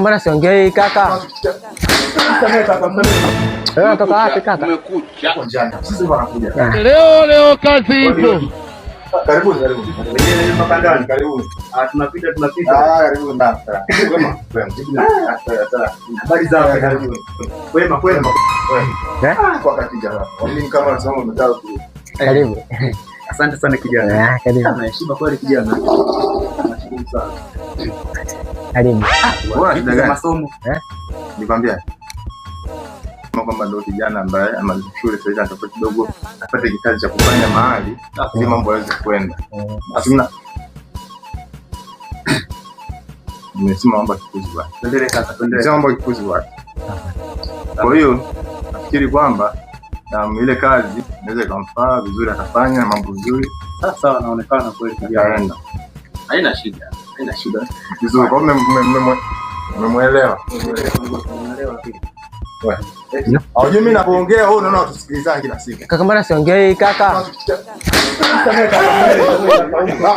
Mbona siongei kaka? Toka wapi kaka? Leo kazi ipo. Karibuni. Wenyewe mapandani karibuni. Tunapita. Karibuni ndani. Habari zao karibuni. Kwema. Kwa katija. Mimi kama nasema umetaka ku. Karibu. Asante sana kijana. Karibu. Naheshima kweli kijana. Nashukuru sana. Karibu. Bora shida masomo. Nikwambia. Kwamba ndio kijana ambaye amaliza shule sasa hivi anatafuta kidogo apate kikazi cha kufanya mahali ili mambo yaweze kwenda. Asina. Nimesema mambo kikuzi bwana. Tuendelee kaka, tuendelee. Sema mambo kikuzi bwana. Kwa hiyo nafikiri kwamba ile kazi inaweza kumfaa vizuri, atafanya mambo vizuri. Sasa anaonekana kweli kijana. Haina shida. Vizuri. Kwa hiyo mmemwelewa. Hujui mimi napoongea wewe unaona tusikilizane kila siku. Kaka mbona siongei kaka?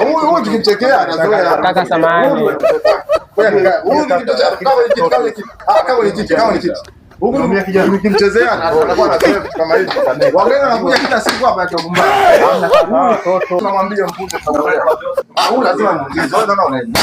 Huyu tukimchekea anazoea. Kaka samahani. Huyu kama ni kiti. Huyu nikimchezea anakuwa anazoea kama hivi. Wageni wanakuja kila siku hapa akiogombana. Tunamwambia mpunde tunaelewa. Huyu lazima muulize. Wewe unaona unaenda.